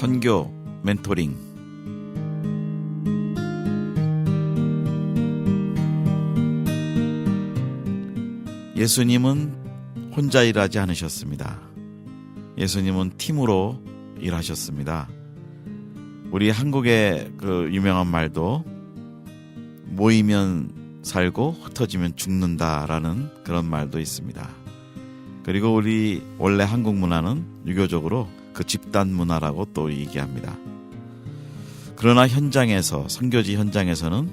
선교 멘토링. 예수님은 혼자 일하지 않으셨습니다. 예수님은 팀으로 일하셨습니다. 우리 한국의 그 유명한 말도 모이면 살고 흩어지면 죽는다라는 그런 말도 있습니다. 그리고 우리 원래 한국 문화는 유교적으로 그 집단 문화라고 또 얘기합니다. 그러나 현장에서, 선교지 현장에서는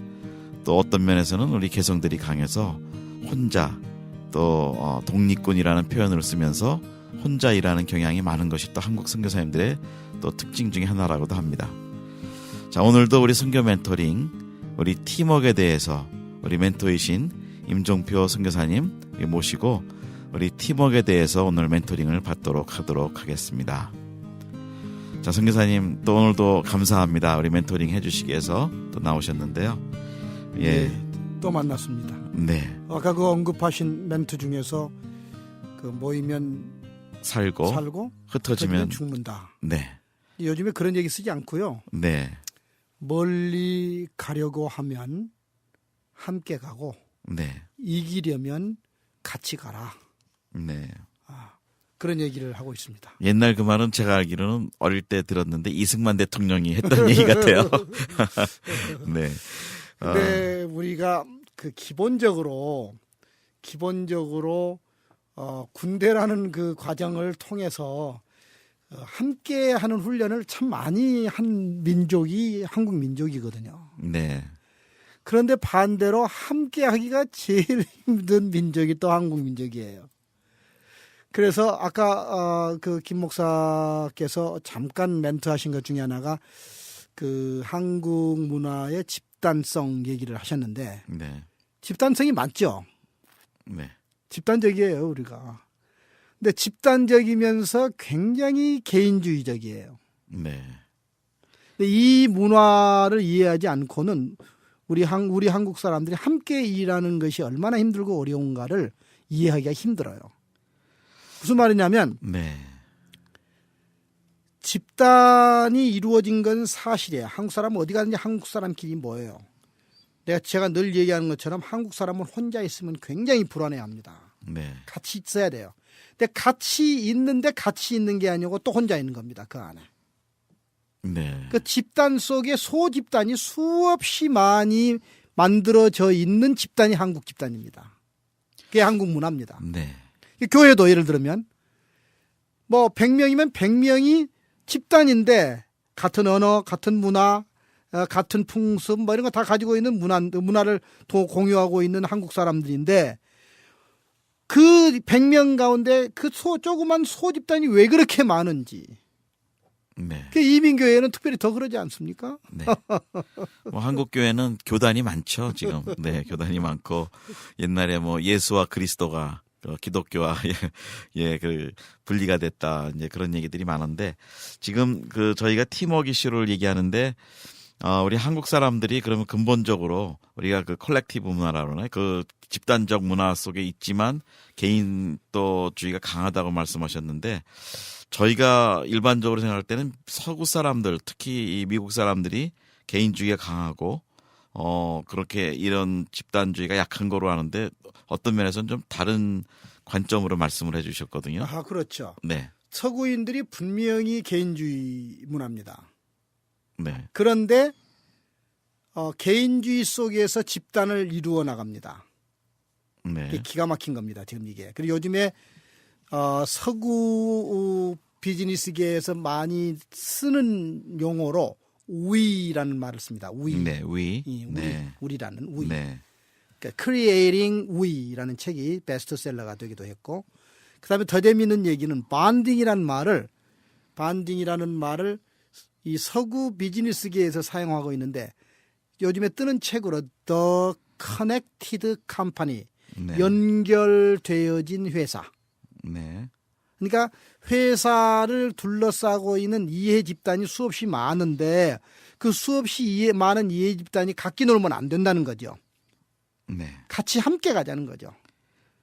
또 어떤 면에서는 우리 개성들이 강해서 혼자 또 독립군이라는 표현을 쓰면서 혼자 일하는 경향이 많은 것이 또 한국 선교사님들의 또 특징 중에 하나라고도 합니다. 자, 오늘도 우리 선교 멘토링, 우리 팀워크에 대해서 우리 멘토이신 임종표 선교사님 모시고 우리 팀워크에 대해서 오늘 멘토링을 받도록 하도록 하겠습니다. 자, 선교사님 또 오늘도 감사합니다. 우리 멘토링 해주시기 위해서 또 나오셨는데요. 예, 네, 또 만났습니다. 네. 아까 그 언급하신 멘트 중에서 그 모이면 살고 흩어지면 죽는다. 네. 요즘에 그런 얘기 쓰지 않고요. 네. 멀리 가려고 하면 함께 가고 네. 이기려면 같이 가라. 네. 그런 얘기를 하고 있습니다. 옛날 그 말은 제가 알기로는 어릴 때 들었는데 이승만 대통령이 했던 얘기 같아요. 네. 근데 우리가 그 기본적으로 군대라는 그 과정을 통해서 함께 하는 훈련을 참 많이 한 민족이 한국 민족이거든요. 네. 그런데 반대로 함께 하기가 제일 힘든 민족이 또 한국 민족이에요. 그래서 아까 그 김 목사께서 잠깐 멘트하신 것 중에 하나가 그 한국 문화의 집단성 얘기를 하셨는데, 네. 집단성이 맞죠? 네. 집단적이에요, 우리가. 근데 집단적이면서 굉장히 개인주의적이에요. 네. 근데 이 문화를 이해하지 않고는 우리 한국 사람들이 함께 일하는 것이 얼마나 힘들고 어려운가를 이해하기가 힘들어요. 무슨 말이냐면, 네. 집단이 이루어진 건 사실이에요. 한국 사람은 어디 가든지 한국 사람끼리 모여요. 제가 늘 얘기하는 것처럼 한국 사람은 혼자 있으면 굉장히 불안해합니다. 네. 같이 있어야 돼요. 근데 같이 있는데 같이 있는 게 아니고 또 혼자 있는 겁니다. 그 안에. 네. 그 집단 속에 소집단이 수없이 많이 만들어져 있는 집단이 한국 집단입니다. 그게 한국 문화입니다. 네. 교회도 예를 들면 뭐 100명이면 100명이 집단인데 같은 언어, 같은 문화, 같은 풍습 뭐 이런 거 다 가지고 있는 문화를 공유하고 있는 한국 사람들인데 그 100명 가운데 그 조그만 소집단이 왜 그렇게 많은지. 네. 그 이민교회는 특별히 더 그러지 않습니까? 네. 뭐 한국 교회는 교단이 많죠, 지금. 네, 교단이 많고 옛날에 뭐 예수와 그리스도가 기독교와 그 분리가 됐다 이제 그런 얘기들이 많은데 지금 그 저희가 팀워크 이슈를 얘기하는데 우리 한국 사람들이 그러면 근본적으로 우리가 그 컬렉티브 문화라고 하나요? 그 집단적 문화 속에 있지만 개인 또 주의가 강하다고 말씀하셨는데 저희가 일반적으로 생각할 때는 서구 사람들 특히 이 미국 사람들이 개인주의가 강하고 그렇게 이런 집단주의가 약한 거로 하는데 어떤 면에서는 좀 다른 관점으로 말씀을 해 주셨거든요. 아, 그렇죠. 네. 서구인들이 분명히 개인주의 문화입니다. 네. 그런데 개인주의 속에서 집단을 이루어 나갑니다. 네. 이게 기가 막힌 겁니다. 지금 이게. 그리고 요즘에 서구 비즈니스계에서 많이 쓰는 용어로 우위라는 말을 씁니다. 우위. 네, 우위. 네. 우리라는 우위. 네. 그러니까 Creating We라는 책이 베스트셀러가 되기도 했고, 그다음에 더 재미있는 얘기는 반딩이라는 말을 이 서구 비즈니스계에서 사용하고 있는데 요즘에 뜨는 책으로 The Connected Company, 네. 연결되어진 회사. 네. 그러니까 회사를 둘러싸고 있는 이해 집단이 수없이 많은데 그 수없이 많은 이해 집단이 각기 놀면 안 된다는 거죠. 네. 같이 함께 가자는 거죠.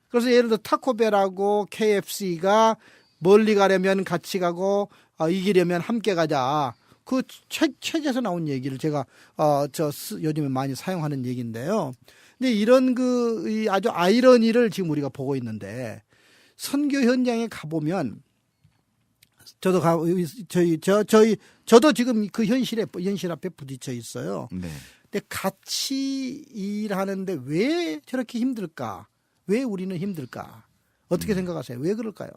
그래서 예를 들어 타코벨하고 KFC가 멀리 가려면 같이 가고 이기려면 함께 가자. 그 책에서 나온 얘기를 제가 요즘에 많이 사용하는 얘기인데요. 근데 이런 이 아주 아이러니를 지금 우리가 보고 있는데 선교 현장에 가보면 저도 지금 그 현실 앞에 부딪혀 있어요. 네. 근데 같이 일하는데 왜 저렇게 힘들까? 왜 우리는 힘들까? 어떻게 생각하세요? 왜 그럴까요?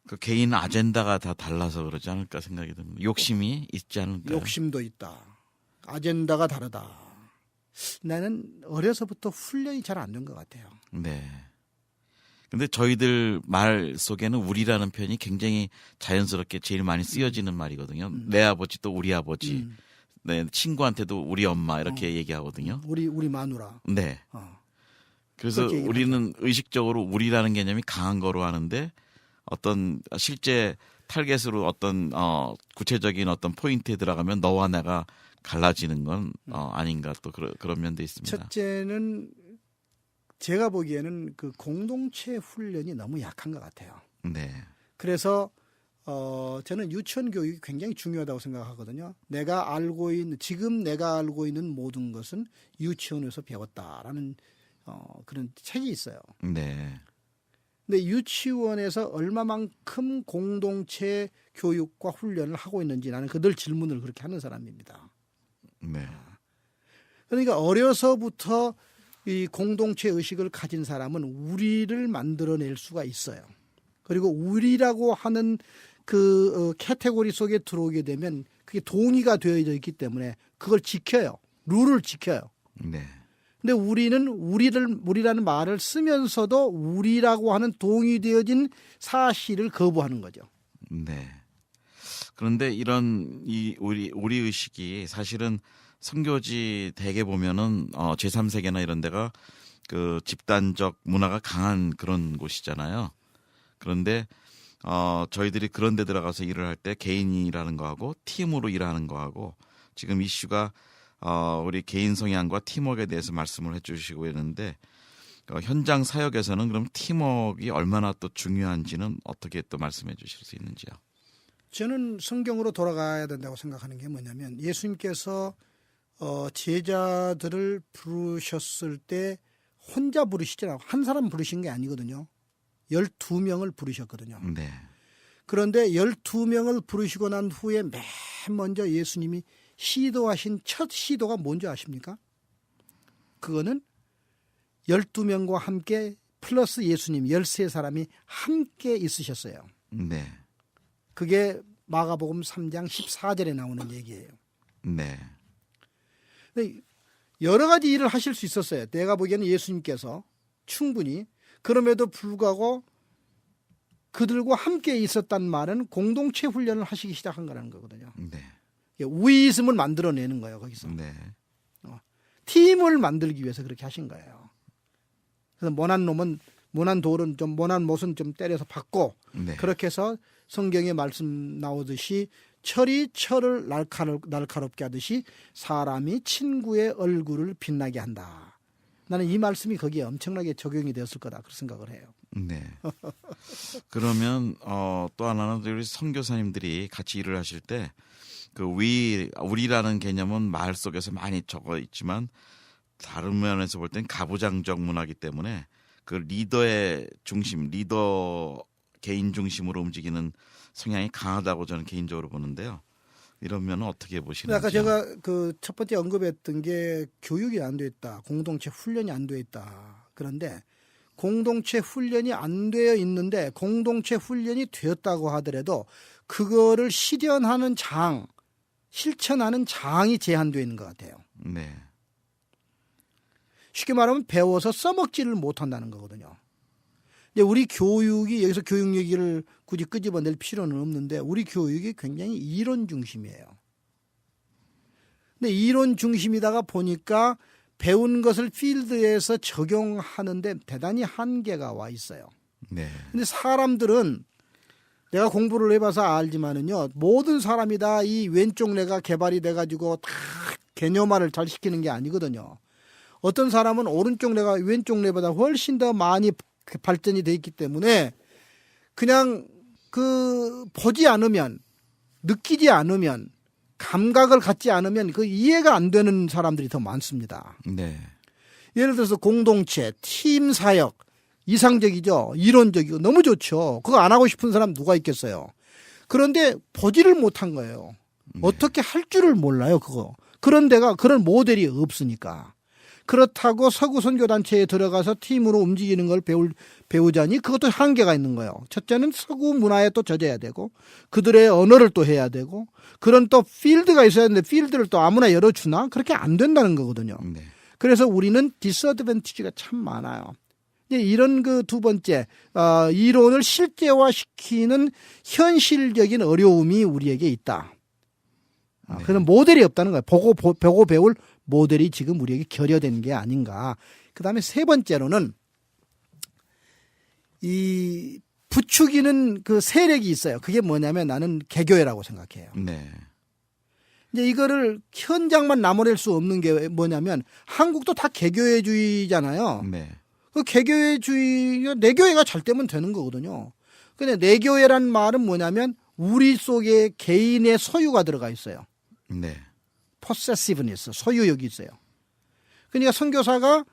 그 개인 아젠다가 다 달라서 그러지 않을까 생각이 듭니다. 욕심이 있지 않을까요? 욕심도 있다. 아젠다가 다르다. 나는 어려서부터 훈련이 잘 안 된 것 같아요. 네. 근데 저희들 말 속에는 우리라는 표현이 굉장히 자연스럽게 제일 많이 쓰여지는 말이거든요. 내 아버지 또 우리 아버지, 네, 친구한테도 우리 엄마 이렇게 얘기하거든요. 우리 마누라. 네. 그래서 우리는 의식적으로 우리라는 개념이 강한 거로 하는데 어떤 실제 타겟으로 어떤 구체적인 어떤 포인트에 들어가면 너와 내가 갈라지는 건 아닌가 또 그런 면도 있습니다. 첫째는 제가 보기에는 그 공동체 훈련이 너무 약한 것 같아요. 네. 그래서 저는 유치원 교육이 굉장히 중요하다고 생각하거든요. 지금 내가 알고 있는 모든 것은 유치원에서 배웠다라는 그런 책이 있어요. 네. 근데 유치원에서 얼마만큼 공동체 교육과 훈련을 하고 있는지 나는 늘 질문을 그렇게 하는 사람입니다. 네. 그러니까 어려서부터 이 공동체 의식을 가진 사람은 우리를 만들어낼 수가 있어요. 그리고 우리라고 하는 그 카테고리 속에 들어오게 되면 그게 동의가 되어 있기 때문에 그걸 지켜요. 룰을 지켜요. 네. 근데 우리는 우리라는 말을 쓰면서도 우리라고 하는 동의되어진 사실을 거부하는 거죠. 네. 그런데 이런 우리 의식이 사실은 선교지 대개 보면은 제3세계나 이런 데가 그 집단적 문화가 강한 그런 곳이잖아요. 그런데 저희들이 그런 데 들어가서 일을 할 때 개인이 일하는 거하고 팀으로 일하는 거하고 지금 이슈가 우리 개인 성향과 팀워크에 대해서 말씀을 해 주시고 있는데 현장 사역에서는 그럼 팀워크가 얼마나 또 중요한지는 어떻게 또 말씀해 주실 수 있는지요? 저는 성경으로 돌아가야 된다고 생각하는 게 뭐냐면 예수님께서 제자들을 부르셨을 때 혼자 부르시잖아요. 한 사람 부르신 게 아니거든요. 12명을 부르셨거든요. 네. 그런데 12명을 부르시고 난 후에 맨 먼저 예수님이 시도하신 첫 시도가 뭔지 아십니까? 그거는 12명과 함께 플러스 예수님 13사람이 함께 있으셨어요. 네. 그게 마가복음 3장 14절에 나오는 얘기예요. 네. 여러 가지 일을 하실 수 있었어요. 내가 보기에는 예수님께서 충분히 그럼에도 불구하고 그들과 함께 있었단 말은 공동체 훈련을 하시기 시작한 거라는 거거든요. 네. 우이즘을 만들어내는 거예요. 거기서. 네. 팀을 만들기 위해서 그렇게 하신 거예요. 그래서 모난 못은 좀 때려서 받고 네. 그렇게 해서 성경에 말씀 나오듯이 철이 철을 날카롭게 하듯이 사람이 친구의 얼굴을 빛나게 한다. 나는 이 말씀이 거기에 엄청나게 적용이 되었을 거다 그렇게 생각을 해요. 네. 그러면 또 하나는 우리 선교사님들이 같이 일을 하실 때 그 우리라는 개념은 말 속에서 많이 적어 있지만 다른 면에서 볼 땐 가부장적 문화이기 때문에 그 리더의 중심, 리더 개인 중심으로 움직이는 성향이 강하다고 저는 개인적으로 보는데요. 이런 면은 어떻게 보시는지요? 아까 제가 그 첫 번째 언급했던 게 교육이 안 돼 있다. 공동체 훈련이 안 돼 있다. 그런데 공동체 훈련이 안 되어 있는데 공동체 훈련이 되었다고 하더라도 그거를 실천하는 장이 제한되어 있는 것 같아요. 네. 쉽게 말하면 배워서 써먹지를 못한다는 거거든요. 근데 우리 교육이 여기서 교육 얘기를 굳이 끄집어낼 필요는 없는데 우리 교육이 굉장히 이론 중심이에요. 근데 이론 중심이다가 보니까 배운 것을 필드에서 적용하는데 대단히 한계가 와 있어요. 네. 근데 사람들은 내가 공부를 해봐서 알지만은요, 모든 사람이 다 이 왼쪽 뇌가 개발이 돼가지고 다 개념화를 잘 시키는 게 아니거든요. 어떤 사람은 오른쪽 뇌가 왼쪽 뇌보다 훨씬 더 많이 발전이 돼 있기 때문에 그냥 보지 않으면, 느끼지 않으면, 감각을 갖지 않으면 그 이해가 안 되는 사람들이 더 많습니다. 네. 예를 들어서 공동체, 팀 사역, 이상적이죠. 이론적이고 너무 좋죠. 그거 안 하고 싶은 사람 누가 있겠어요. 그런데 보지를 못한 거예요. 어떻게 할 줄을 몰라요, 그거. 그런 데가, 그런 모델이 없으니까. 그렇다고 서구 선교단체에 들어가서 팀으로 움직이는 걸 배우자니 그것도 한계가 있는 거예요. 첫째는 서구 문화에 또 젖어야 되고, 그들의 언어를 또 해야 되고, 그런 또 필드가 있어야 되는데 필드를 또 아무나 열어주나? 그렇게 안 된다는 거거든요. 네. 그래서 우리는 디스어드밴티지가 참 많아요. 이런 그 두 번째, 이론을 실제화시키는 현실적인 어려움이 우리에게 있다. 네. 그런 모델이 없다는 거예요. 보고 배울 모델이 지금 우리에게 결여된 게 아닌가. 그 다음에 세 번째로는 이 부추기는 그 세력이 있어요. 그게 뭐냐면 나는 개교회라고 생각해요. 네. 이제 이거를 현장만 나무랄 수 없는 게 뭐냐면 한국도 다 개교회주의잖아요. 네. 그 개교회주의가 내 교회가 잘 되면 되는 거거든요. 근데 내 교회란 말은 뭐냐면 우리 속에 개인의 소유가 들어가 있어요. 네. possessiveness, 소유욕이 있어요. 그러니까 선교사가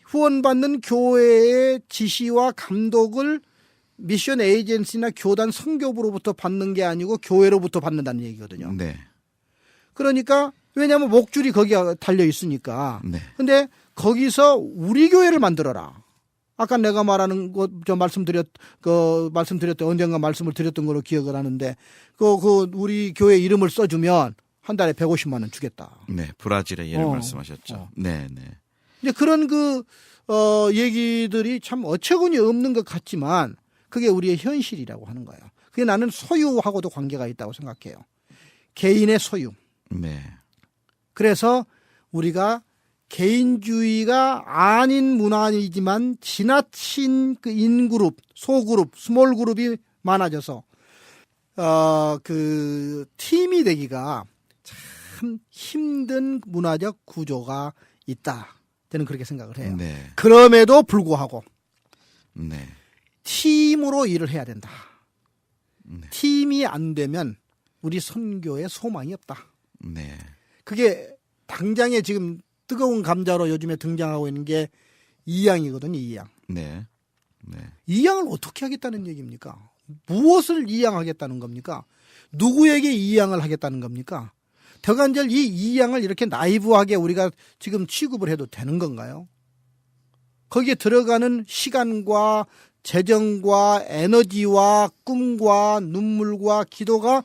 후원받는 교회의 지시와 감독을 미션 에이전시나 교단 선교부로부터 받는 게 아니고 교회로부터 받는다는 얘기거든요. 네. 그러니까 왜냐하면 목줄이 거기에 달려 있으니까. 네. 근데 거기서 우리 교회를 만들어라. 아까 내가 말하는 거 말씀드렸던 언젠가 말씀을 드렸던 걸로 기억을 하는데 그 우리 교회 이름을 써주면 한 달에 150만 원 주겠다. 네. 브라질의 예를 말씀하셨죠. 네, 네. 이제 그런 얘기들이 참 어처구니 없는 것 같지만 그게 우리의 현실이라고 하는 거예요. 그게 나는 소유하고도 관계가 있다고 생각해요. 개인의 소유. 네. 그래서 우리가 개인주의가 아닌 문화이지만 지나친 그 인그룹, 소그룹, 스몰 그룹이 많아져서 그 팀이 되기가 참 힘든 문화적 구조가 있다. 저는 그렇게 생각을 해요. 네. 그럼에도 불구하고 네. 팀으로 일을 해야 된다. 네. 팀이 안 되면 우리 선교에 소망이 없다. 네. 그게 당장에 지금 뜨거운 감자로 요즘에 등장하고 있는 게 이양이거든요. 이양. 네. 네. 이양을 어떻게 하겠다는 얘기입니까? 무엇을 이양하겠다는 겁니까? 누구에게 이양을 하겠다는 겁니까? 더간절 이 이양을 이렇게 나이브하게 우리가 지금 취급을 해도 되는 건가요? 거기에 들어가는 시간과 재정과 에너지와 꿈과 눈물과 기도가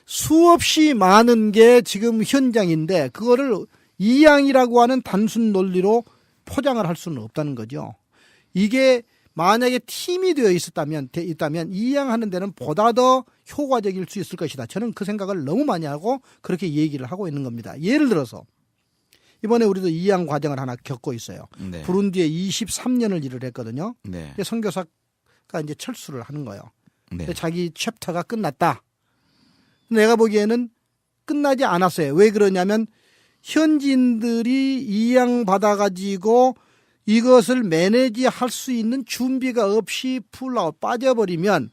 수없이 많은 게 지금 현장인데 그거를 이양이라고 하는 단순 논리로 포장을 할 수는 없다는 거죠. 이게 만약에 팀이 되어 있다면 이양하는 데는 보다 더 효과적일 수 있을 것이다. 저는 그 생각을 너무 많이 하고 그렇게 얘기를 하고 있는 겁니다. 예를 들어서 이번에 우리도 이양 과정을 하나 겪고 있어요. 네. 부룬디에 23년을 일을 했거든요. 네. 선교사가 이제 철수를 하는 거예요. 네. 자기 챕터가 끝났다. 내가 보기에는 끝나지 않았어요. 왜 그러냐면 현지인들이 이양받아가지고 이것을 매니지할 수 있는 준비가 없이 풀아웃 빠져버리면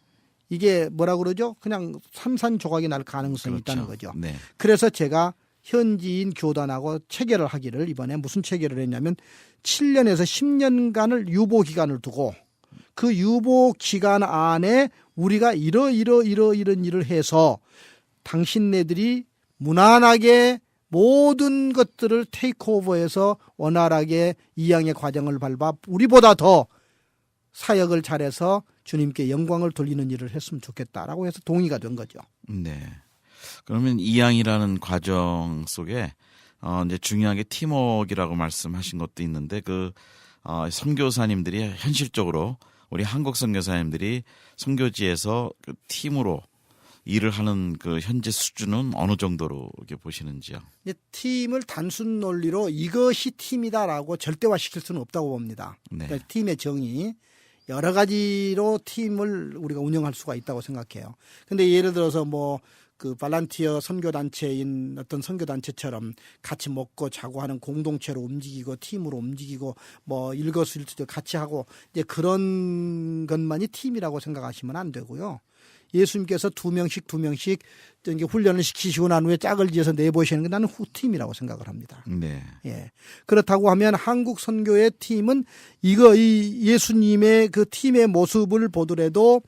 이게 뭐라 그러죠? 그냥 산산조각이 날 가능성이 그렇죠. 있다는 거죠. 네. 그래서 제가 현지인 교단하고 체결을 하기를 이번에 무슨 체결을 했냐면 7년에서 10년간을 유보 기간을 두고 그 유보 기간 안에 우리가 이런 일을 해서 당신네들이 무난하게 모든 것들을 테이크오버해서 원활하게 이양의 과정을 밟아 우리보다 더 사역을 잘해서 주님께 영광을 돌리는 일을 했으면 좋겠다라고 해서 동의가 된 거죠. 네. 그러면 이양이라는 과정 속에 이제 중요하게 팀워크라고 말씀하신 것도 있는데 선교사님들이 현실적으로 우리 한국 선교사님들이 선교지에서 그 팀으로 일을 하는 그 현재 수준은 어느 정도로 이렇게 보시는지요? 팀을 단순 논리로 이것이 팀이다라고 절대화시킬 수는 없다고 봅니다. 네. 그러니까 팀의 정의 여러 가지로 팀을 우리가 운영할 수가 있다고 생각해요. 근데 예를 들어서 그 발란티어 선교단체인 어떤 선교단체처럼 같이 먹고 자고 하는 공동체로 움직이고 팀으로 움직이고 일거수일투족 같이 하고 이제 그런 것만이 팀이라고 생각하시면 안 되고요. 예수님께서 두 명씩 이제 훈련을 시키시고 난 후에 짝을 지어서 내보시는 게 나는 후팀이라고 생각을 합니다. 네. 예. 그렇다고 하면 한국 선교의 팀은 이 예수님의 그 팀의 모습을 보더라도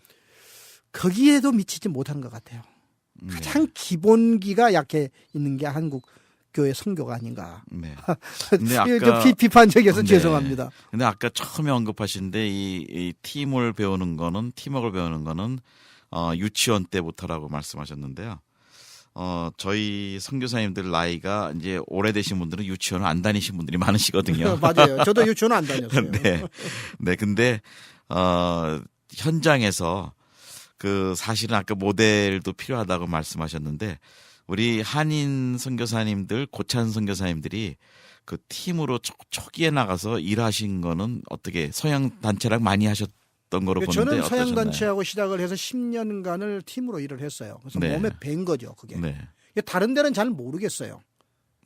거기에도 미치지 못한 것 같아요. 가장 기본기가 약해 있는 게 한국 교회 선교가 아닌가. 네. 근데 아까 좀 비판적이어서 네. 죄송합니다. 근데 아까 처음에 언급하신데 이 팀을 배우는 거는 팀워크를 배우는 거는 유치원 때부터라고 말씀하셨는데요. 저희 선교사님들 나이가 이제 오래되신 분들은 유치원을 안 다니신 분들이 많으시거든요. 맞아요. 저도 유치원 안 다녔어요. 네. 네. 근데 현장에서 그 사실은 아까 모델도 필요하다고 말씀하셨는데 우리 한인 선교사님들, 고찬 선교사님들이 그 팀으로 초기에 나가서 일하신 거는 어떻게 서양 단체랑 많이 하셨던 거로 보는데 저는 어떠셨나요? 서양 단체하고 시작을 해서 10년간을 팀으로 일을 했어요. 그래서 네. 몸에 밴 거죠, 그게. 네. 다른 데는 잘 모르겠어요.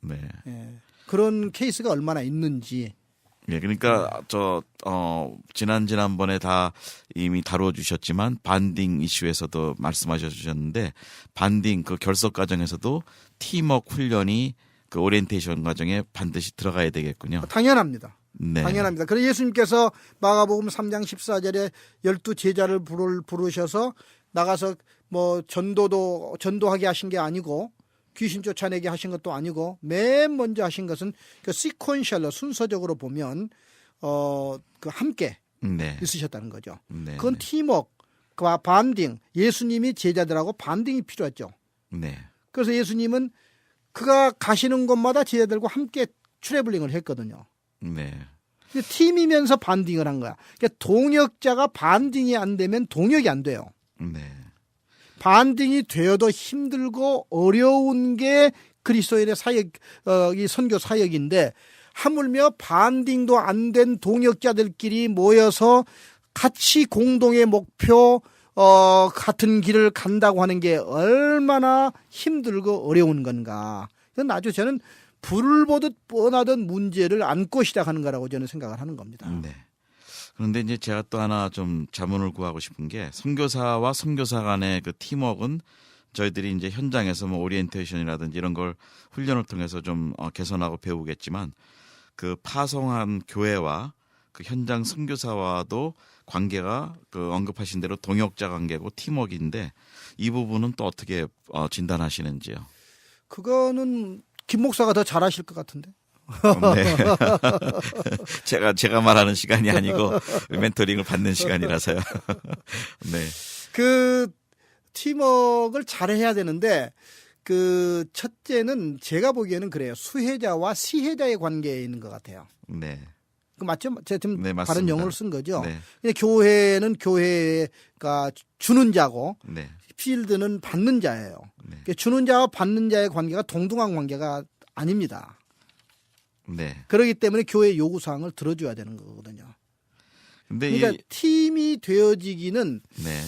네. 예. 그런 케이스가 얼마나 있는지. 예, 그러니까 지난번에 다 이미 다루어 주셨지만 반딩 이슈에서도 말씀하셔 주셨는데 반딩 그 결석 과정에서도 팀워크 훈련이 그 오리엔테이션 과정에 반드시 들어가야 되겠군요. 당연합니다. 네. 당연합니다. 그래서 예수님께서 마가복음 3장 14절에 12제자를 부르셔서 나가서 뭐 전도하게 하신 게 아니고 귀신 쫓아내게 하신 것도 아니고 맨 먼저 하신 것은 그 시퀀셜로 순서적으로 보면 그 함께 네. 있으셨다는 거죠. 네. 그건 팀워크와 반딩, 예수님이 제자들하고 반딩이 필요했죠. 네. 그래서 예수님은 그가 가시는 곳마다 제자들과 함께 트래블링을 했거든요. 네. 근데 팀이면서 반딩을 한 거야. 그러니까 동역자가 반딩이 안 되면 동역이 안 돼요. 네. 반딩이 되어도 힘들고 어려운 게 그리스도인의 사역, 이 선교 사역인데 하물며 반딩도 안 된 동역자들끼리 모여서 같이 공동의 목표, 같은 길을 간다고 하는 게 얼마나 힘들고 어려운 건가. 이건 아주 저는 불을 보듯 뻔하던 문제를 안고 시작하는 거라고 저는 생각을 하는 겁니다. 네. 그런데 이제 제가 또 하나 좀 자문을 구하고 싶은 게 선교사와 선교사 간의 그 팀워크는 저희들이 이제 현장에서 뭐 오리엔테이션이라든지 이런 걸 훈련을 통해서 좀 개선하고 배우겠지만 그 파송한 교회와 그 현장 선교사와도 관계가 그 언급하신 대로 동역자 관계고 팀워크인데 이 부분은 또 어떻게 진단하시는지요? 그거는 김 목사가 더 잘하실 것 같은데. 네. 제가 말하는 시간이 아니고 멘토링을 받는 시간이라서요. 네. 그 팀워크를 잘해야 되는데 그 첫째는 제가 보기에는 그래요. 수혜자와 시혜자의 관계에 있는 것 같아요. 네. 그 맞죠? 제가 지금 네, 맞습니다. 다른 용어를 쓴 거죠. 네. 근데 교회는 교회가 주는 자고 네. 필드는 받는 자예요. 네. 그러니까 주는 자와 받는 자의 관계가 동등한 관계가 아닙니다. 네. 그렇기 때문에 교회 요구사항을 들어줘야 되는 거거든요. 근데 그러니까 팀이 되어지기는 네.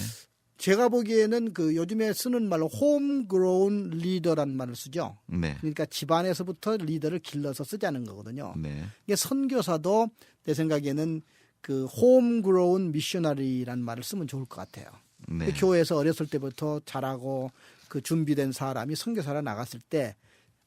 제가 보기에는 그 요즘에 쓰는 말로 홈그로운 리더라는 말을 쓰죠. 네. 그러니까 집안에서부터 리더를 길러서 쓰자는 거거든요. 네. 이게 선교사도 내 생각에는 그 홈그로운 미셔너리라는 말을 쓰면 좋을 것 같아요. 네. 그 교회에서 어렸을 때부터 자라고 그 준비된 사람이 선교사로 나갔을 때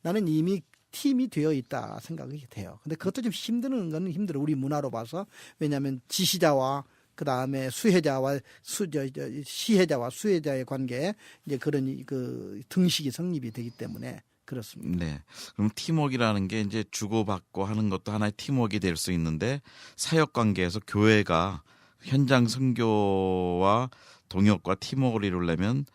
나는 이미 팀이 되어 있다 생각이 돼요. 근데 그것도 좀 힘드는 건 힘들어. 우리 문화로 봐서. 왜냐하면 지시자와 그 다음에 시혜자와 수혜자의 관계 이제 그런 그 등식이 성립이 되기 때문에 그렇습니다. 네. 그럼 팀워크라는 게 이제 주고받고 하는 것도 하나의 팀워크가 될 수 있는데 사역 관계에서 교회가 현장 선교와 동역과 팀워크를 이루려면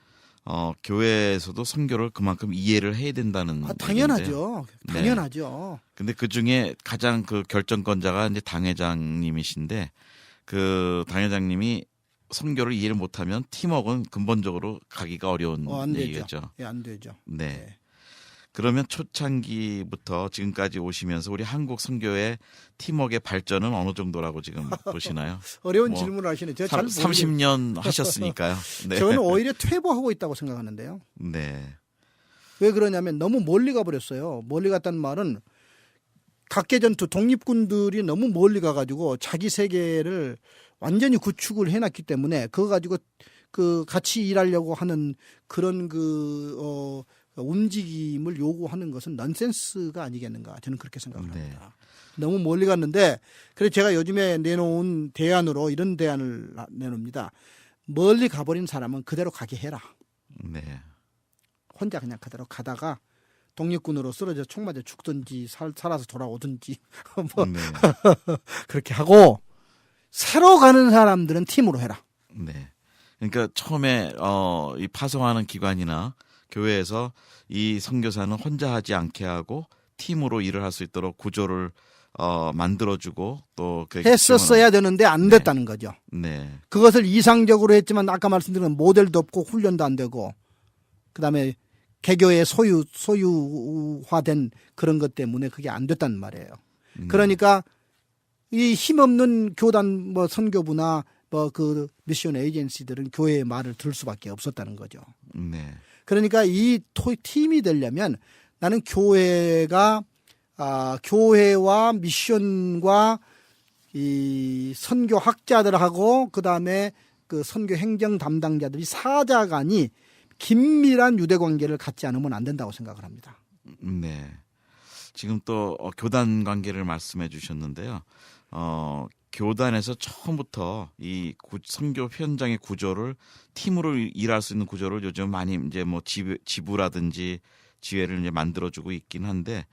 교회에서도 선교를 그만큼 이해를 해야 된다는 당연하죠. 네. 당연하죠. 근데 그 중에 가장 그 결정권자가 이제 당회장님이신데 그 당회장님이 선교를 이해를 못하면 팀워크는 근본적으로 가기가 어려운 안 얘기죠. 되죠. 예, 안 되죠. 네. 네. 그러면 초창기부터 지금까지 오시면서 우리 한국 선교의 팀워크의 발전은 어느 정도라고 지금 보시나요? 어려운 뭐 질문을 하시네. 제가 잘 30년 하셨으니까요. 네. 저는 오히려 퇴보하고 있다고 생각하는데요. 네. 왜 그러냐면 너무 멀리 가버렸어요. 멀리 갔다는 말은 각계전투 독립군들이 너무 멀리 가가지고 자기 세계를 완전히 구축을 해놨기 때문에 그거 가지고 그 같이 일하려고 하는 그런 움직임을 요구하는 것은 넌센스가 아니겠는가 저는 그렇게 생각합니다. 네. 너무 멀리 갔는데 그래서 제가 요즘에 내놓은 대안으로 이런 대안을 내놓습니다. 멀리 가버린 사람은 그대로 가게 해라. 네. 혼자 그냥 그대로 가다가 독립군으로 쓰러져 총 맞아 죽든지 살아서 돌아오든지 뭐 네. 그렇게 하고 새로 가는 사람들은 팀으로 해라. 네. 그러니까 처음에 이 파송하는 기관이나 교회에서 이 선교사는 혼자 하지 않게 하고 팀으로 일을 할 수 있도록 구조를 만들어주고 또 했었어야 되는데 안 됐다는 거죠. 네. 그것을 이상적으로 했지만 아까 말씀드린 모델도 없고 훈련도 안 되고 그다음에 개교의 소유화된 그런 것 때문에 그게 안 됐단 말이에요. 그러니까 이 힘없는 교단 뭐 선교부나 뭐 그 미션 에이전시들은 교회의 말을 들을 수밖에 없었다는 거죠. 네. 그러니까 이 팀이 되려면 나는 교회가 교회와 미션과 이 선교 학자들하고 그다음에 그 선교 행정 담당자들이 사자간이 긴밀한 유대 관계를 갖지 않으면 안 된다고 생각을 합니다. 네. 지금 또 교단 관계를 말씀해 주셨는데요. 교단에서 처음부터 이 선교 현장의 구조를 팀으로 일할 수 있는 구조를 요즘 많이 이제 뭐 지부라든지 지회를 이제 만들어주고 있긴 한데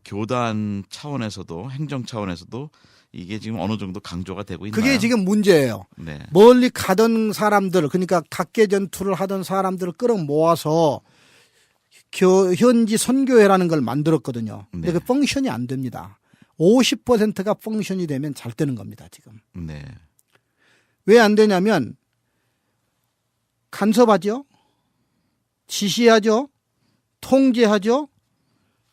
교단 차원에서도 행정 차원에서도 이게 지금 어느 정도 강조가 되고 있나요? 그게 지금 문제예요. 네. 멀리 가던 사람들 그러니까 각계 전투를 하던 사람들을 끌어모아서 현지 선교회라는 걸 만들었거든요. 근데 네. 그 펑션이 안 됩니다. 50%가 펑션이 되면 잘 되는 겁니다. 지금. 네. 왜 안 되냐면 간섭하죠. 지시하죠. 통제하죠.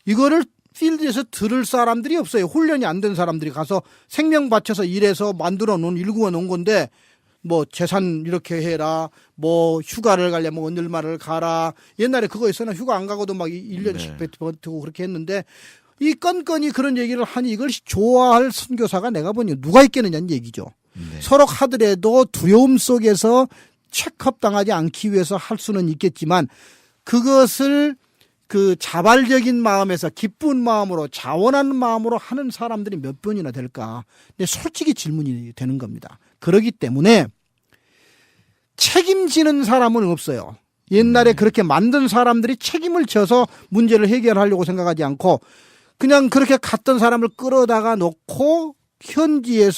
이거를 필드에서 들을 사람들이 없어요. 훈련이 안 된 사람들이 가서 생명 바쳐서 일해서 만들어 놓은 일구어 놓은 건데 뭐 재산 이렇게 해라. 뭐 휴가를 가려면 언들마를 가라. 옛날에 그거 있었나 휴가 안 가고도 막 1년씩 버티고 그렇게 했는데 이 건건이 그런 얘기를 하니 이걸 좋아할 선교사가 내가 보니 누가 있겠느냐는 얘기죠. 네. 서로 하더라도 두려움 속에서 체크업 당하지 않기 위해서 할 수는 있겠지만 그것을 그 자발적인 마음에서 기쁜 마음으로 자원하는 마음으로 하는 사람들이 몇 번이나 될까? 근데 솔직히 질문이 되는 겁니다. 그렇기 때문에 책임지는 사람은 없어요. 옛날에 그렇게 만든 사람들이 책임을 져서 문제를 해결하려고 생각하지 않고 그냥 그렇게 갔던 사람을 끌어다가 놓고 현지에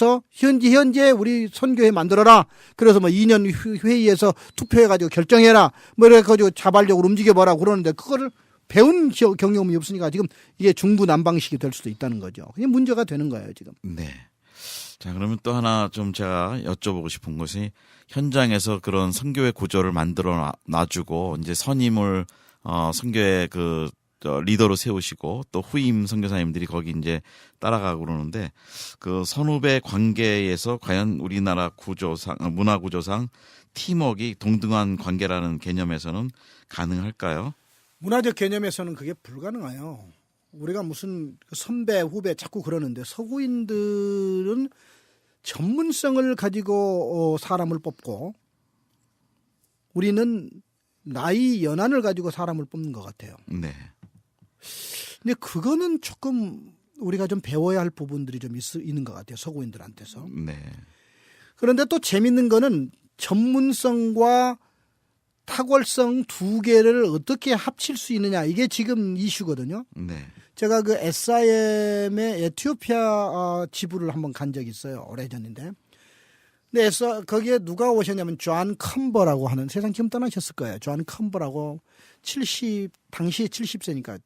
우리 선교회 만들어라. 그래서 뭐 2년 회의에서 투표해가지고 결정해라. 뭐 이래가지고 자발적으로 움직여봐라 그러는데 그거를 배운 경험이 없으니까 지금 이게 중구난방식이 될 수도 있다는 거죠. 그게 문제가 되는 거예요, 지금. 네. 자, 그러면 또 하나 좀 제가 여쭤보고 싶은 것이 현장에서 그런 선교회 구조를 만들어 놔주고 이제 선임을 선교회 그 리더로 세우시고 또 후임 선교사님들이 거기 이제 따라가고 그러는데 그 선후배 관계에서 과연 우리나라 구조상 문화 구조상 팀워크가 동등한 관계라는 개념에서는 가능할까요? 문화적 개념에서는 그게 불가능해요. 우리가 무슨 선배, 후배 자꾸 그러는데 서구인들은 전문성을 가지고 사람을 뽑고 우리는 나이 연한을 가지고 사람을 뽑는 것 같아요. 네. 근데 그거는 조금 우리가 좀 배워야 할 부분들이 좀 있는 것 같아요. 서구인들한테서. 네. 그런데 또 재밌는 거는 전문성과 탁월성 두 개를 어떻게 합칠 수 있느냐 이게 지금 이슈거든요. 네. 제가 그 SIM의 에티오피아 지부를 한번 간 적이 있어요. 오래전인데. 근데 거기에 누가 오셨냐면 존 컴버라고 하는 세상 지금 떠나셨을 거예요. 존 컴버라고 당시에 70세니까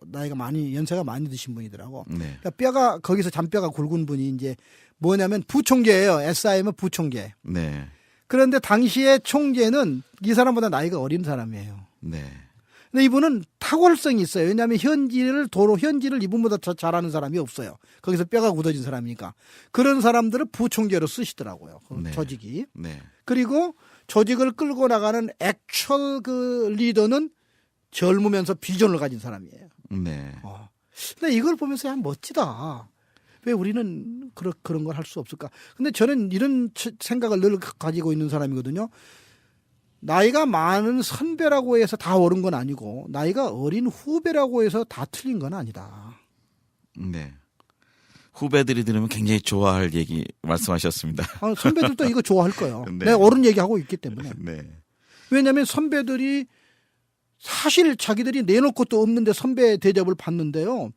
나이가 연세가 많이 드신 분이더라고. 네. 그러니까 거기서 잔뼈가 굵은 분이 이제 뭐냐면 부총재예요. SIM의 부총재. 네. 그런데 당시에 총재는 이 사람보다 나이가 어린 사람이에요. 네. 근데 이분은 탁월성이 있어요. 왜냐하면 현지를 이분보다 더 잘하는 사람이 없어요. 거기서 뼈가 굳어진 사람이니까. 그런 사람들을 부총재로 쓰시더라고요. 그 조직이. 네. 그리고 조직을 끌고 나가는 액츄얼 그 리더는 젊으면서 비전을 가진 사람이에요. 네. 근데 이걸 보면서 야 멋지다. 왜 우리는 그런 걸 할 수 없을까? 근데 저는 이런 생각을 늘 가지고 있는 사람이거든요. 나이가 많은 선배라고 해서 다 옳은 건 아니고 나이가 어린 후배라고 해서 다 틀린 건 아니다. 네. 후배들이 들으면 굉장히 좋아할 얘기 말씀하셨습니다. 선배들도 이거 좋아할 거예요. 네. 내가 옳은 얘기하고 있기 때문에. 네. 왜냐하면 선배들이 사실 자기들이 내놓을 것도 없는데 선배 대접을 받는데요.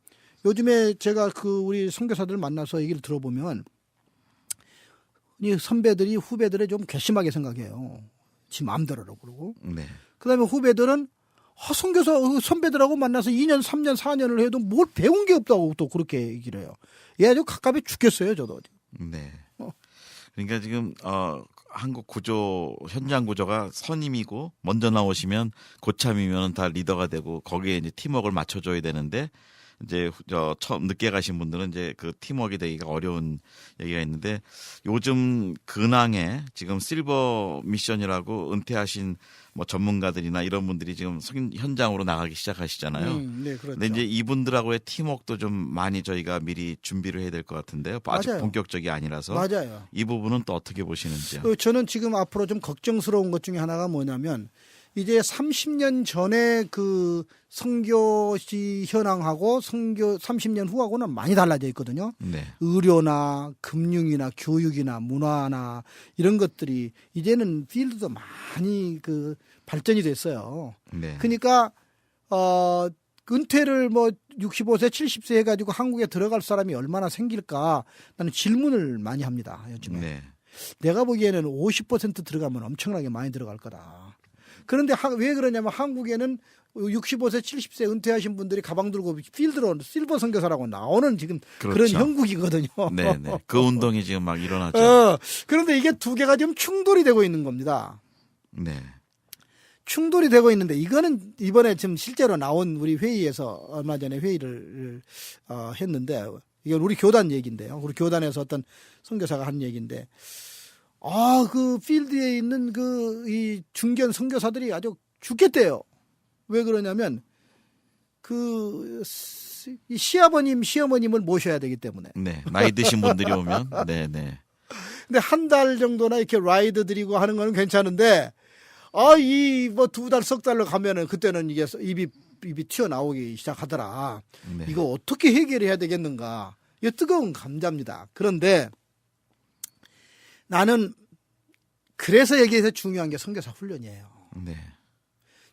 요즘에 제가 우리 선교사들 만나서 얘기를 들어보면 이 선배들이 후배들을 좀 괘씸하게 생각해요. 지 마음대로라고 그러고. 네. 그다음에 후배들은 선교사 선배들하고 만나서 2년, 3년, 4년을 해도 뭘 배운 게 없다고 또 그렇게 얘기를 해요. 얘 아주 갑갑해 죽겠어요, 저도. 네. 그러니까 지금 한국 구조 현장 구조가 선임이고 먼저 나오시면 고참이면 다 리더가 되고 거기에 이제 팀워크를 맞춰줘야 되는데 이제 처음 늦게 가신 분들은 이제 그 팀워크가 되기가 어려운 얘기가 있는데 요즘 근황에 지금 실버 미션이라고 은퇴하신 뭐 전문가들이나 이런 분들이 지금 현장으로 나가기 시작하시잖아요. 네, 그렇죠. 근데 이제 이분들하고의 팀워크도 좀 많이 저희가 미리 준비를 해야 될 것 같은데요. 아직 맞아요. 본격적이 아니라서. 맞아요. 이 부분은 또 어떻게 보시는지요? 저는 지금 앞으로 좀 걱정스러운 것 중에 하나가 뭐냐면 이제 30년 전에 그 선교시 현황하고 30년 후하고는 많이 달라져 있거든요. 네. 의료나 금융이나 교육이나 문화나 이런 것들이 이제는 필드도 많이 발전이 됐어요. 네. 그러니까 은퇴를 뭐 65세, 70세 해가지고 한국에 들어갈 사람이 얼마나 생길까 나는 질문을 많이 합니다. 요즘에. 네. 내가 보기에는 50% 들어가면 엄청나게 많이 들어갈 거다. 그런데 왜 그러냐면 한국에는 65세, 70세 은퇴하신 분들이 가방 들고 필드로 실버 선교사라고 나오는 지금 그런 그렇죠. 형국이거든요. 네네. 그 운동이 지금 막 일어나죠. 그런데 이게 두 개가 지금 충돌이 되고 있는 겁니다. 네. 충돌이 되고 있는데 이거는 이번에 지금 실제로 나온 우리 회의에서 얼마 전에 회의를 했는데 이건 우리 교단 얘기인데요. 우리 교단에서 어떤 선교사가 한 얘기인데 그 필드에 있는 이 중견 선교사들이 아주 죽겠대요. 왜 그러냐면 이 시아버님, 시어머님을 모셔야 되기 때문에. 네. 나이 드신 분들이 오면 네네. 근데 한 달 정도나 이렇게 라이드 드리고 하는 거는 괜찮은데 이 뭐 2달, 석 달로 가면은 그때는 이게 입이 튀어나오기 시작하더라. 네. 이거 어떻게 해결해야 되겠는가. 이게 뜨거운 감자입니다. 그런데 나는 그래서 여기에서 중요한 게 선교사 훈련이에요. 네.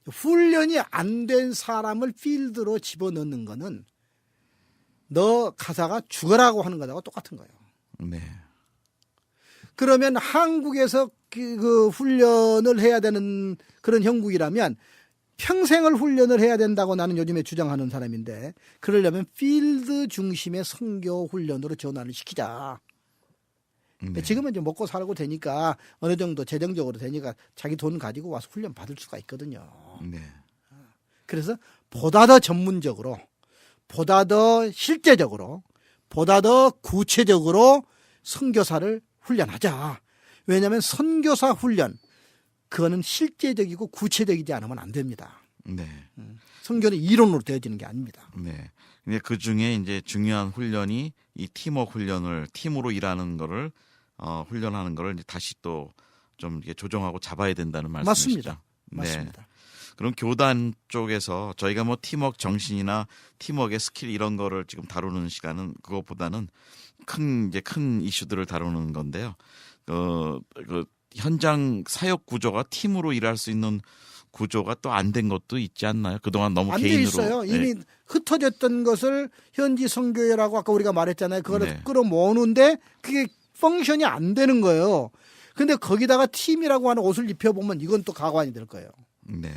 훈련이 안 된 사람을 필드로 집어넣는 거는 너 가사가 죽어라고 하는 거하고 똑같은 거예요. 네. 그러면 한국에서 그 훈련을 해야 되는 그런 형국이라면 평생을 훈련을 해야 된다고 나는 요즘에 주장하는 사람인데 그러려면 필드 중심의 선교 훈련으로 전환을 시키자. 네. 지금은 이제 먹고 살고 되니까 어느 정도 재정적으로 되니까 자기 돈 가지고 와서 훈련 받을 수가 있거든요. 네. 그래서 보다 더 전문적으로, 보다 더 실제적으로, 보다 더 구체적으로 선교사를 훈련하자. 왜냐하면 선교사 훈련 그거는 실제적이고 구체적이지 않으면 안 됩니다. 네. 선교는 이론으로 되어지는 게 아닙니다. 네. 근데 그 중에 이제 중요한 훈련이 이 팀워크 훈련을 팀으로 일하는 거를 훈련하는 거를 이제 다시 또 좀 이렇게 조정하고 잡아야 된다는 말씀이시죠. 맞습니다. 네. 맞습니다. 그럼 교단 쪽에서 저희가 뭐 팀워크 정신이나 팀워크의 스킬 이런 거를 지금 다루는 시간은 그것보다는 큰 이슈들을 다루는 건데요. 그 현장 사역 구조가 팀으로 일할 수 있는 구조가 또 안 된 것도 있지 않나요? 그동안 너무 안 돼 개인으로 있어요. 이미 흩어졌던 것을 현지 선교회라고 아까 우리가 말했잖아요. 그거를 네. 끌어모으는데 그게 펑션이 안 되는 거예요. 근데 거기다가 팀이라고 하는 옷을 입혀보면 이건 또 가관이 될 거예요. 네.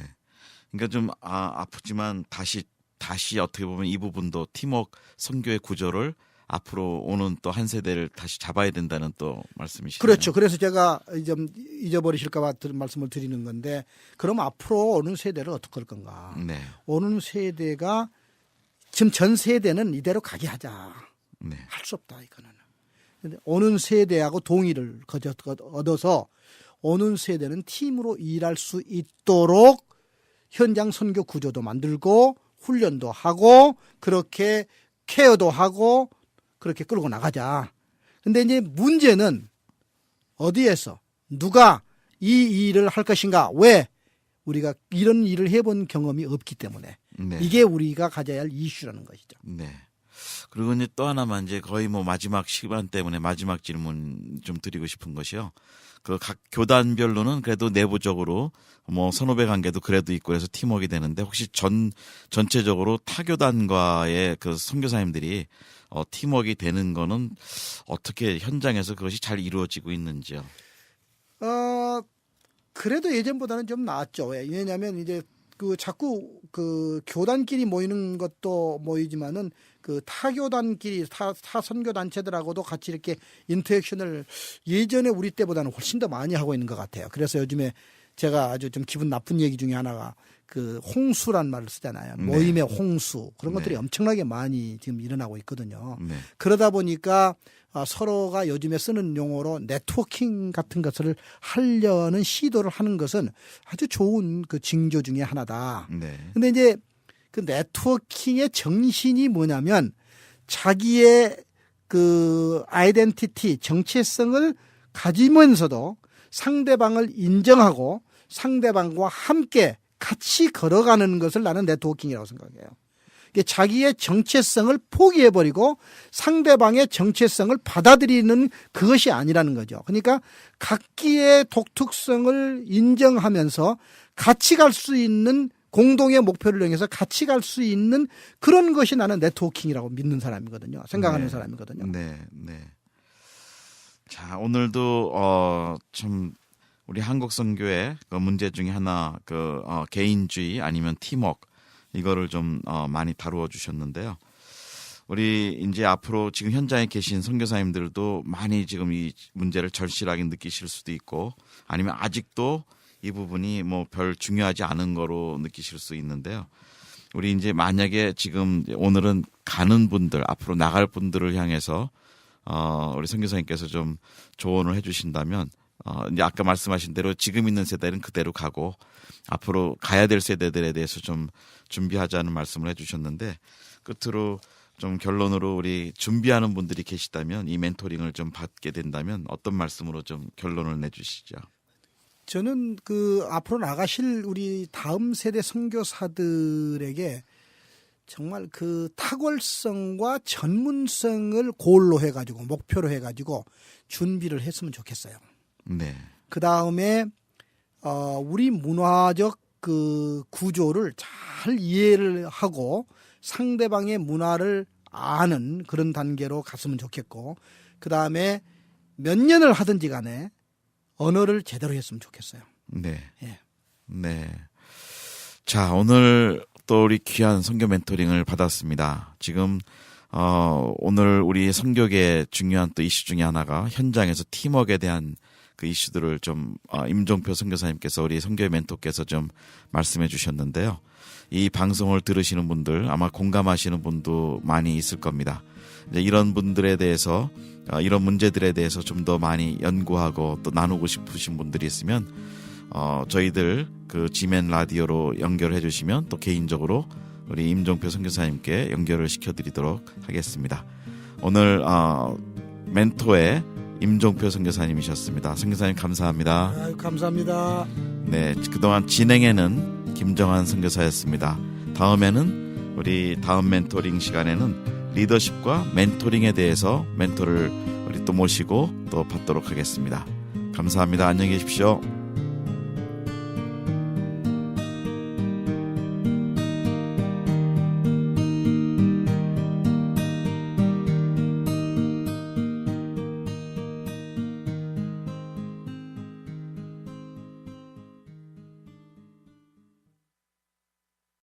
그러니까 좀 아프지만 다시 어떻게 보면 이 부분도 팀워크 선교의 구조를 앞으로 오는 또 한 세대를 다시 잡아야 된다는 또 말씀이시죠. 그렇죠. 그래서 제가 좀 잊어버리실까 봐 말씀을 드리는 건데 그럼 앞으로 오는 세대를 어떻게 할 건가. 네. 오는 세대가 지금 전 세대는 이대로 가게 하자. 네. 할 수 없다 이거는. 근데 오는 세대하고 동의를 얻어서 오는 세대는 팀으로 일할 수 있도록 현장 선교 구조도 만들고 훈련도 하고 그렇게 케어도 하고 그렇게 끌고 나가자. 근데 이제 문제는 어디에서 누가 이 일을 할 것인가? 왜? 우리가 이런 일을 해본 경험이 없기 때문에 네. 이게 우리가 가져야 할 이슈라는 것이죠. 네. 그리고 이제 또 하나만 이제 거의 뭐 마지막 시간 때문에 마지막 질문 좀 드리고 싶은 것이요. 그 각 교단별로는 그래도 내부적으로 뭐 선후배 관계도 그래도 있고 그래서 팀워크가 되는데 혹시 전체적으로 타 교단과의 그 선교사님들이 팀워크가 되는 거는 어떻게 현장에서 그것이 잘 이루어지고 있는지요? 그래도 예전보다는 좀 나았죠. 왜냐하면 이제 그 자꾸 그 교단끼리 모이는 것도 모이지만은 그 타교단끼리 타 선교 단체들하고도 같이 이렇게 인터액션을 예전에 우리 때보다는 훨씬 더 많이 하고 있는 것 같아요. 그래서 요즘에 제가 아주 좀 기분 나쁜 얘기 중에 하나가 그 홍수란 말을 쓰잖아요. 모임의 홍수 그런 것들이 엄청나게 많이 지금 일어나고 있거든요. 네. 그러다 보니까 서로가 요즘에 쓰는 용어로 네트워킹 같은 것을 하려는 시도를 하는 것은 아주 좋은 그 징조 중에 하나다. 네. 근데 이제 그 네트워킹의 정신이 뭐냐면 자기의 그 아이덴티티, 정체성을 가지면서도 상대방을 인정하고 상대방과 함께 같이 걸어가는 것을 나는 네트워킹이라고 생각해요. 자기의 정체성을 포기해버리고 상대방의 정체성을 받아들이는 그것이 아니라는 거죠. 그러니까 각기의 독특성을 인정하면서 같이 갈 수 있는 공동의 목표를 향해서 같이 갈 수 있는 그런 것이 나는 네트워킹이라고 믿는 사람이거든요. 생각하는 사람이거든요. 네, 네. 자, 오늘도 참 우리 한국 선교의 그 문제 중에 하나 개인주의 아니면 팀워크 이거를 좀 많이 다루어 주셨는데요. 우리 이제 앞으로 지금 현장에 계신 선교사님들도 많이 지금 이 문제를 절실하게 느끼실 수도 있고 아니면 아직도 이 부분이 뭐 별 중요하지 않은 거로 느끼실 수 있는데요. 우리 이제 만약에 지금 오늘은 가는 분들 앞으로 나갈 분들을 향해서 우리 선교사님께서 좀 조언을 해주신다면 이제 아까 말씀하신 대로 지금 있는 세대는 그대로 가고 앞으로 가야 될 세대들에 대해서 좀 준비하자는 말씀을 해주셨는데 끝으로 좀 결론으로 우리 준비하는 분들이 계시다면 이 멘토링을 좀 받게 된다면 어떤 말씀으로 좀 결론을 내주시죠? 저는 그 앞으로 나가실 우리 다음 세대 선교사들에게 정말 그 탁월성과 전문성을 고울로 해가지고 목표로 해가지고 준비를 했으면 좋겠어요. 네. 그 다음에 우리 문화적 그 구조를 잘 이해를 하고 상대방의 문화를 아는 그런 단계로 갔으면 좋겠고 그 다음에 몇 년을 하든지 간에 언어를 제대로 했으면 좋겠어요. 네. 예. 네. 자, 오늘 또 우리 귀한 선교 멘토링을 받았습니다. 지금 오늘 우리 선교계의 중요한 또 이슈 중에 하나가 현장에서 팀워크에 대한 그 이슈들을 좀 임종표 선교사님께서 우리 선교의 멘토께서 좀 말씀해 주셨는데요. 이 방송을 들으시는 분들 아마 공감하시는 분도 많이 있을 겁니다. 이제 이런 분들에 대해서 이런 문제들에 대해서 좀 더 많이 연구하고 또 나누고 싶으신 분들이 있으면 저희들 그 지멘 라디오로 연결해 주시면 또 개인적으로 우리 임종표 선교사님께 연결을 시켜드리도록 하겠습니다. 오늘 멘토의 임종표 선교사님이셨습니다. 선교사님 감사합니다. 아유, 감사합니다. 네, 그동안 진행에는 김정한 선교사였습니다. 다음에는 우리 다음 멘토링 시간에는 리더십과 멘토링에 대해서 멘토를 우리 또 모시고 또 받도록 하겠습니다. 감사합니다. 안녕히 계십시오.